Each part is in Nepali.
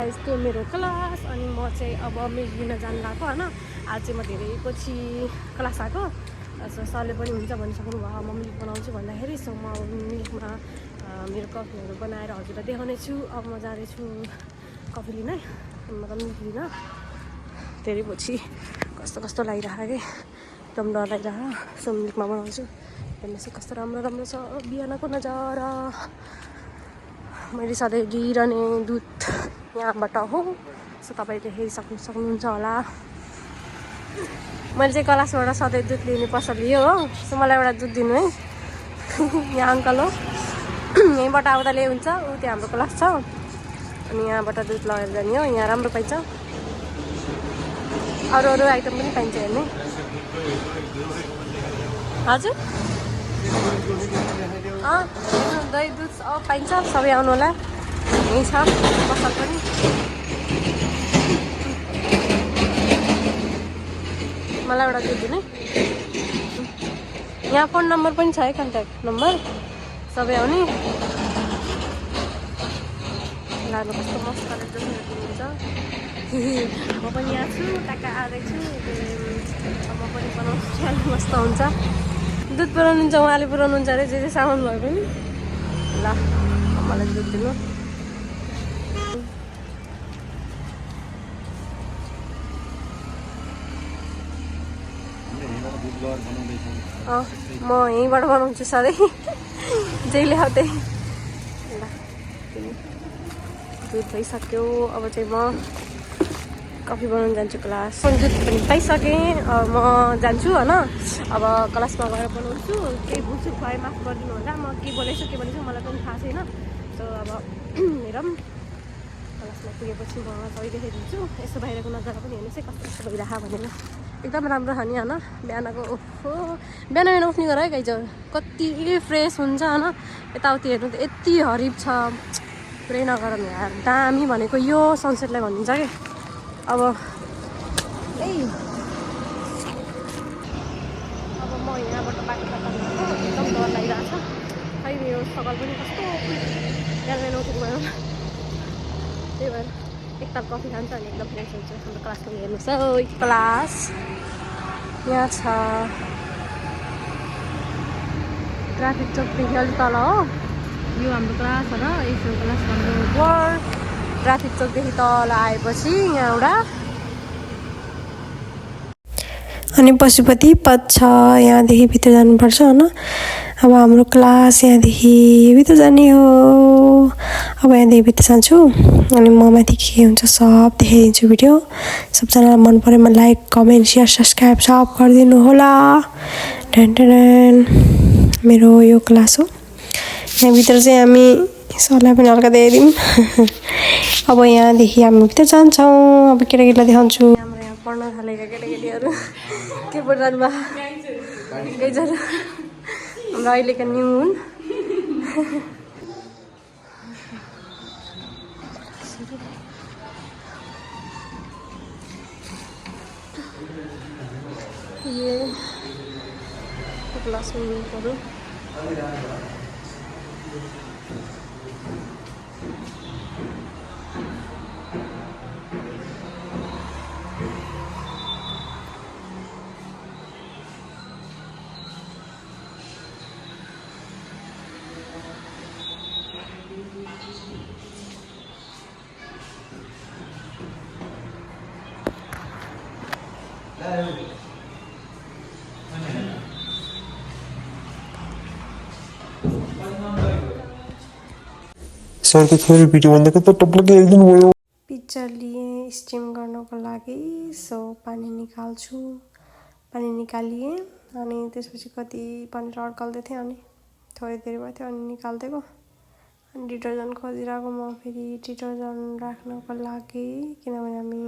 गाइस त्यो मेरो क्लास अनि म चाहिँ अब मिल्क लिन जानु लाग्यो होइन। आज चाहिँ म धेरै पछि क्लास आएको। सो सरले पनि हुन्छ भनिसक्नु भयो म मिल्क बनाउँछु भन्दाखेरि। सो म अब मिल्कमा मेरो कफीहरू बनाएर हजुरलाई देखाउने छु। अब म जाँदैछु कफी लिन, मतलब मिल्क लिन। धेरै पछि कस्तो कस्तो लागिरहेको कि एकदम डर लागिरहेको। सो मिल्कमा बनाउँछु। हेर्नुहोस् कस्तो राम्रो राम्रो छ बिहानको नजारा। मैले सधैँ लिइरहने दुध यहाँबाट हो। सो तपाईँले सक्नुहुन्छ होला। मैले चाहिँ क्लासबाट सधैँ दुध लिने पसली हो। सो मलाई एउटा दुध दिनु है। यहाँ अङ्कल हो। यहीँबाट आउँदा ल्याइ हुन्छ। ऊ त्यो हाम्रो क्लास छ अनि यहाँबाट दुध लगेर जाने हो। यहाँ राम्रो पाइन्छ, अरू अरू आइटम पनि पाइन्छ हेर्ने। हजुर दही दुध अब पाइन्छ, सबै आउनु होला। यहीँ छ पसल पनि। मलाई एउटा दुध दिनु है। यहाँ फोन नम्बर पनि छ है, कन्ट्याक्ट नम्बर सबै आउने। लानु कस्तो मस्त दिनुहुन्छ। म पनि यहाँ छु, टाका आउँदैछु। म पनि बनाउँछु, मस्त हुन्छ। दुध पुऱ्याउनुहुन्छ उहाँले पुऱ्याउनुहुन्छ अरे जे जे सामान भयो पनि। ल मलाई दुध दिनु। म यहीँबाट बनाउँछु सधैँ, जे ल्याऊ त्यही। ल दुध भइसक्यो। अब चाहिँ म कफी बनाउनु जान्छु क्लास। दुध पनि पाइसकेँ। म जान्छु होइन। अब क्लासमा गएर बनाउँछु। केही भुलचुक भए माफ गरिदिनु होला। म के बोलेछु मलाई पनि थाहा छैन। सो अब हेरौँ क्लासमा पुगेपछि म सबै देखाइदिन्छु। यसो बाहिरको नजारा पनि हेर्नुहोस् है कस्तो कस्तो भइरहेको भनेर। एकदम राम्रो छ नि होइन। बिहानको ओहो बिहान उठ्ने गर है गाइज, कति फ्रेस हुन्छ होइन। यताउति हेर्नु त यति हरिब छ, पुरै नगर यार। दामी भनेको यो सनसेटलाई भनिन्छ कि अब म यहाँबाट बाटो एकदम डर लागिरहेको छ। खै मेरो सकल पनि कस्तो बिहान उठेको भयो। त्यही भएर एकताल कफी खान्छ अनि एकदम फ्रेस हुन्छ। हाम्रो क्लासमा हेर्नुहोस् है, क्लास यहाँ छ। ट्राफिक चौकदेखि अलिक तल हो यो हाम्रो क्लास हो र। यसो क्लास हाम्रो वर्ल्ड ट्राफिक चौकदेखि तल आएपछि यहाँ एउटा अनि पशुपति पथ छ। यहाँदेखि भित्र जानुपर्छ होइन। अब हाम्रो क्लास यहाँदेखि भित्र जाने हो। अब यहाँदेखि भित्र जान्छु अनि म माथि के हुन्छ सब देखाइदिन्छु भिडियो। सबजनालाई मन पऱ्योमा लाइक कमेन्ट सेयर सब्सक्राइब सब गरिदिनु होला। मेरो यो क्लास हो। यहाँभित्र चाहिँ हामी सरलाई पनि हल्का देखाइदिउँ। अब यहाँदेखि हामी भित्र जान्छौँ। अब केटाकेटीलाई देखाउँछु। हाम्रो यहाँ पढ्न थालेका केटाकेटीहरू के पढिरहनु भयो। गइजहरू हाम्रो अहिलेका न्यु हुन्। ये क्लासमेटहरू सरको छोरी भिडियो भन्दाको त टप्लकै एकदिन भयो। पिक्चर लिए स्टिम गर्नको लागि। सो पानी निकाल्छु। पानी निकालिए अनि त्यसपछि कति पानी अड्काल्दै थिएँ अनि थोरै धेरै भयो थियो अनि निकाल्दिएको। अनि डिटर्जेन्ट खोजिरहेको म फेरि डिटर्जेन्ट राख्नको लागि, किनभने हामी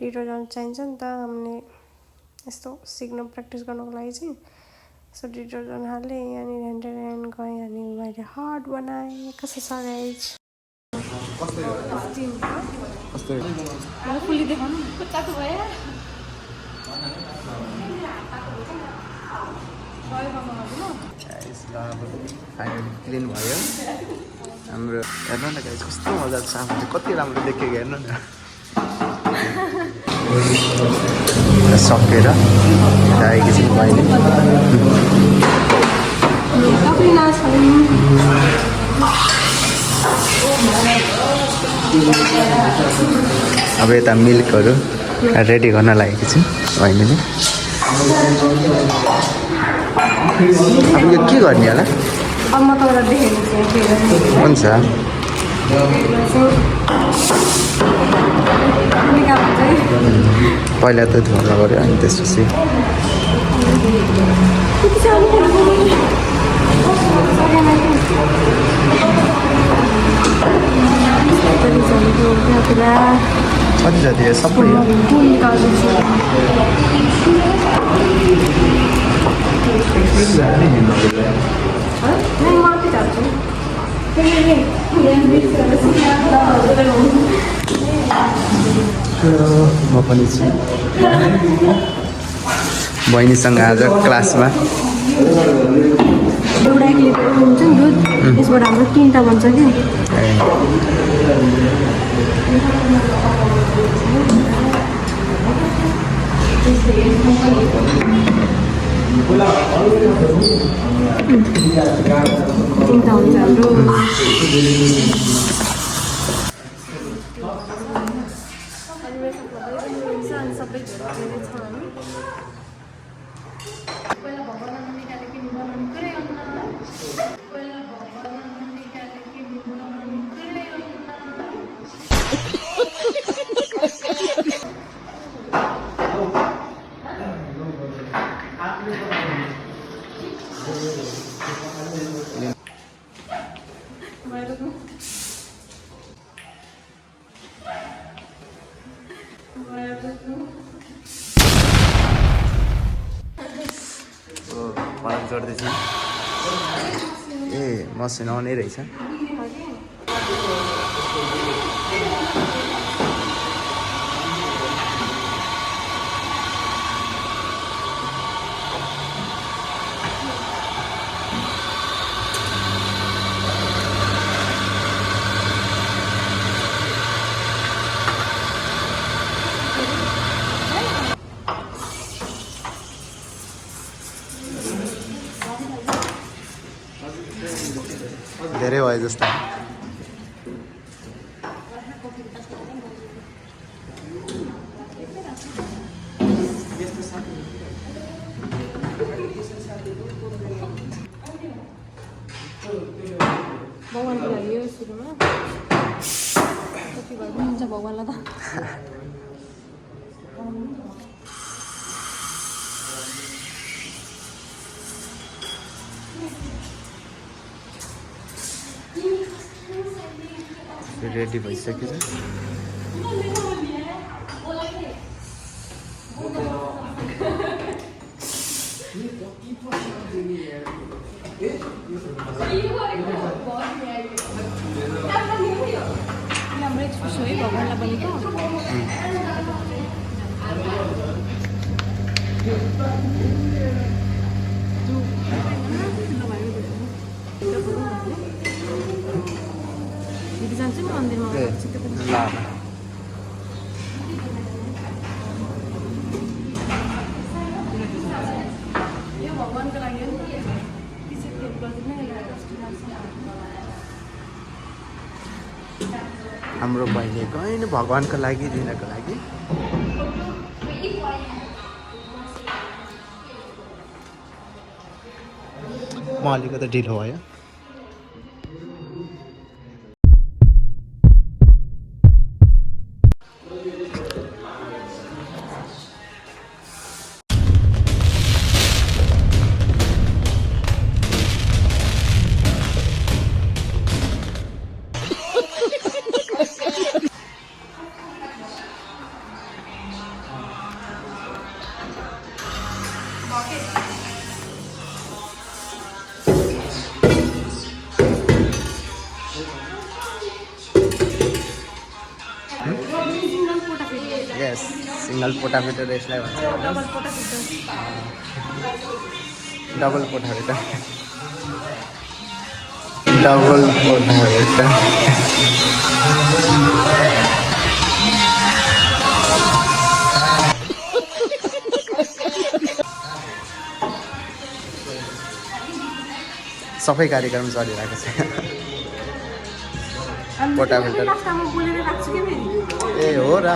डिटर्जेन्ट चाहिन्छ नि त हामीले यस्तो सिक्न प्र्याक्टिस गर्नको लागि चाहिँ। सो डिटर्जेन्ट हालेँ अनि ह्यान्ड गएँ अनि मैले हट बनाएँ। कस्तो छ गाइज? फुली देखाउनु खुट्टाको भयो। फाइनली क्लिन भयो। हाम्रो हेर्नु न गाइस कस्तो मजा छ सामने कति राम्रो देखेको हेर्नु न सकेर आएकी छिन् बहिनी अब यता मिल्कहरू रेडी गर्न लागेकी छिन् बहिनीले अब यो के गर्ने होला अब म तपाईँलाई देखेको हुन्छ पहिला त धुवा गऱ्यो अनि त्यसपछि कति जति सबै म पनि छु बहिनीसँग आज क्लासमा एउटा एक लिटर हुन्छ नि दुध त्यसबाट हाम्रो 3टा बन्छ कि तिनवटा हुन्छ हाम्रो सबै पढाइ जोड्दैछ ए मसिन आउने रहेछ धेरै भयो जस्तो भगवान्को लागि यो सुरुमा कति भयो हुन्छ भगवान्लाई त रेडी भइसकेछ हाम्रो एक्सप्रेसन है भगवान्लाई भनेको जान्छु नि मन्दिरमा यो भगवान्को लागि हाम्रो बहिनी गएन भगवान्को लागि दिनको लागि म अलिकति ढिलो भयो यस सिंगल पोटाफिटर यसलाई भन्छ डबल पोटाफिटर डबल पर्नु सबै कार्यक्रम चलिरहेको छ कोटा फिल्टर ए हो र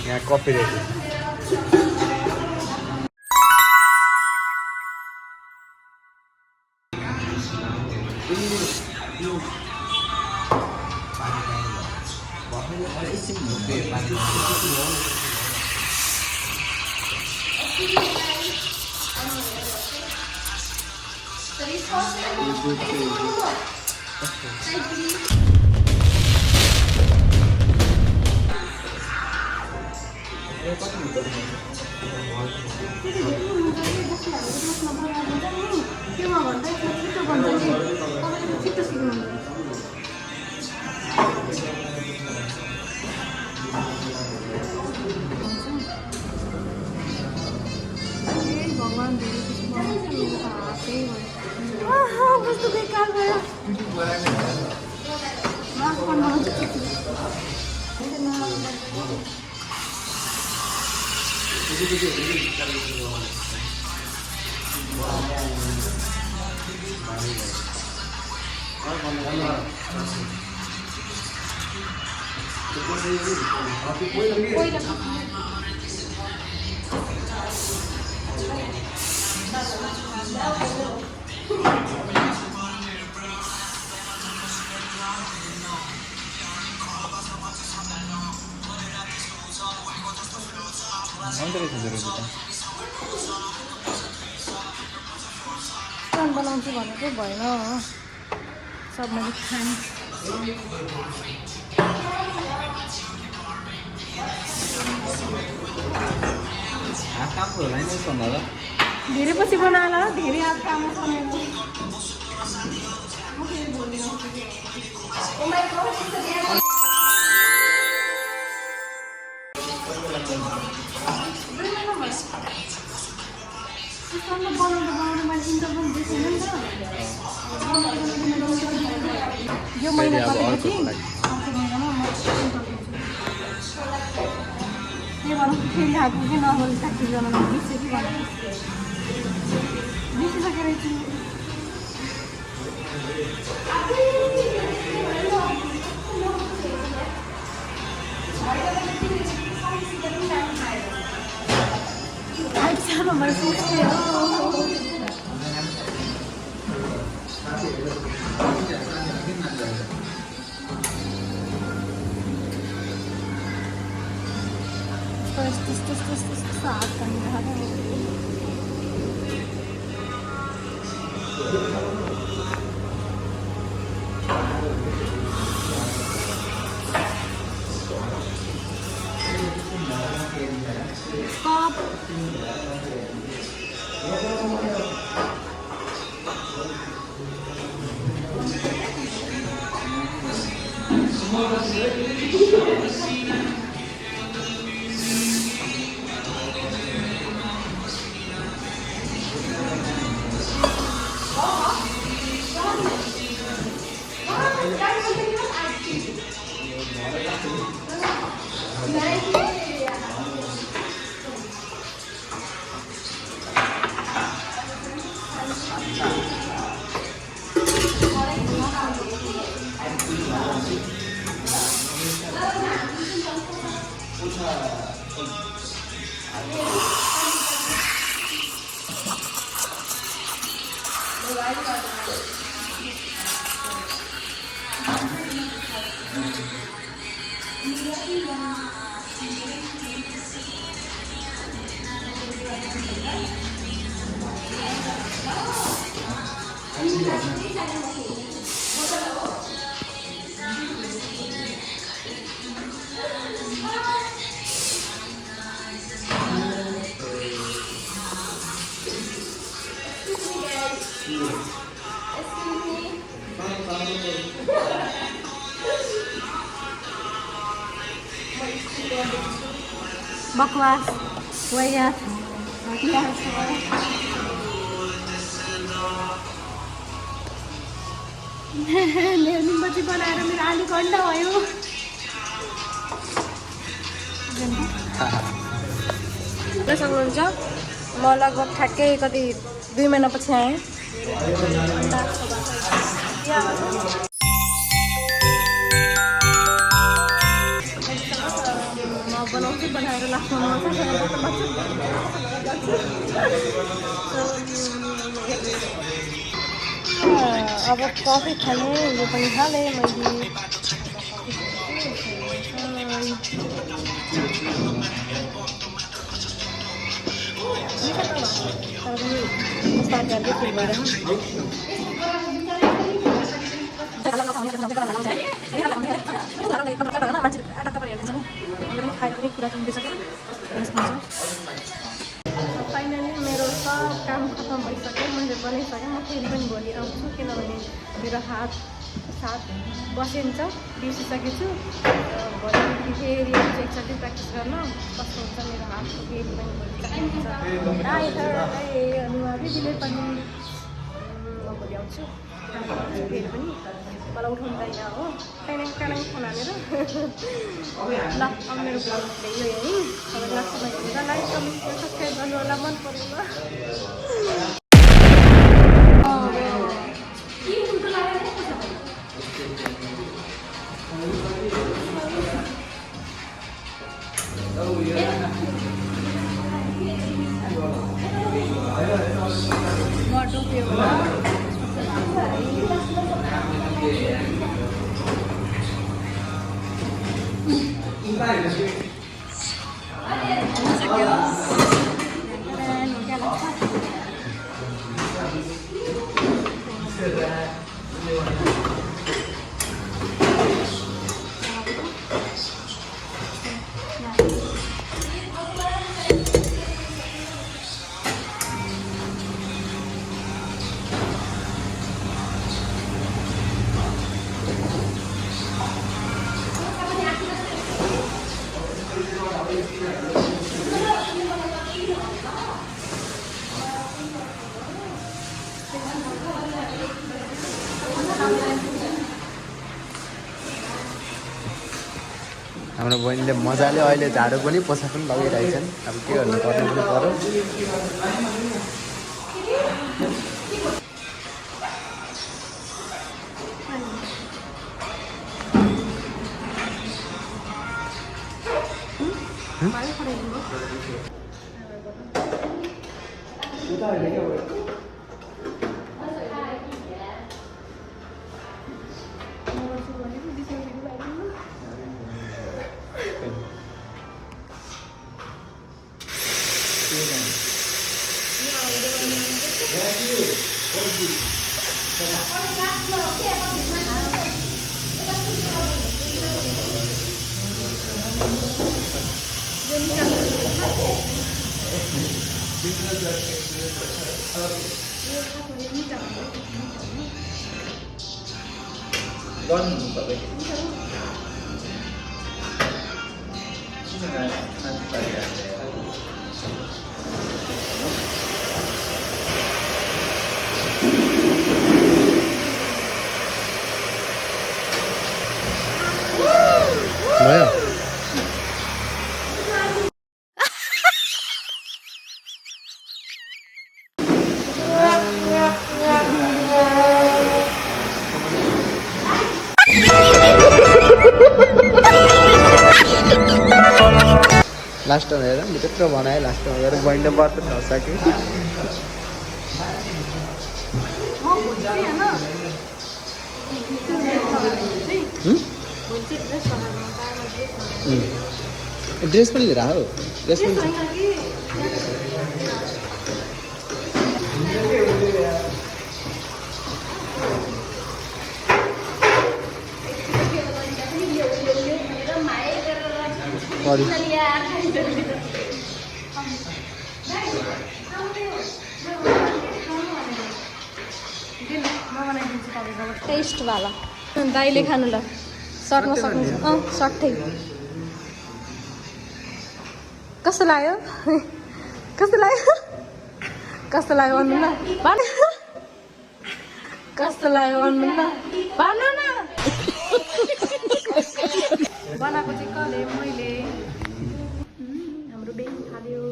यहाँ कफी रेडी कस्तो बेकार भयो बनाउँछु भनेको भएन सब मैले खाने धेरै पछि बनाएर धेरै हात काम यो महिना गरेपछि अर्को महिनामा म के भनौँ फेरि आएको कि नर्मल 60 जनामा बिर्सेँ कि भनेर बिर्सिसकेर मैले सोच्थेँ त्यस्तो हात बकवास वया निम्बची बनाएर मेरो आलु कण्ड भयो सक्नुहुन्छ म लगभग ठ्याक्कै कति 2 महिनापछि आएँ बनाउँछु बनाएर लास्टमा अब कफी खाने यो पनि खालेँ मैले फाइनली मेरो सब काम खत्म भइसक्यो मैले बनाइसकेँ म फेरि पनि भोलि आउँछु किनभने मेरो हात बसिन्छ बिर्सिसकेको छु भोलि फेरि एकचोटि प्र्याक्टिस गर्न कस्तो हुन्छ मेरो हातको फेरि पनि भोलि अनि दिदीले पनि म भोलि आउँछु फेरि पनि मलाई उठाउँदैन हो कालिङ फोन हालेर ल अब मेरो ब्लग यो है तपाईँलाई लाग्छ भने लाइक कमेन्ट सब्सक्राइब गर्नु होला मन पऱ्यो हाम्रो बहिनीले मजाले अहिले झाडु पनि पोछा पनि लगाइरहेछन् अब के गर्नु पर्ने पनि पर्यो लास्ट में हेर नि त्यत्रो बनाए लास्ट में गएर बहिनीले बर्तन नसके ड्रेस पनि लिएर हो ड्रेस पनि छ। टेस्ट वाला दाइले खानु ल सर्टमा सक्नुहुन्छ सट्टै कस्तो लाग्यो कस्तो लाग्यो कस्तो लाग्यो भन्नु न कस्तो लाग्यो भन्नु न भन्नु न बनाएको चाहिँ कसले मैले हाम्रो बेन खाल्यो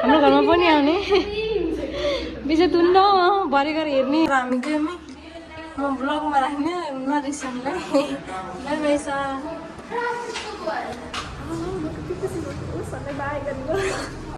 हाम्रो घरमा पनि आउने बिचै तुन्न भरे गरेर हेर्ने हामी गएमै म ब्लगमा राख्ने नरिसाउनुलाई पैसा बाई गरेको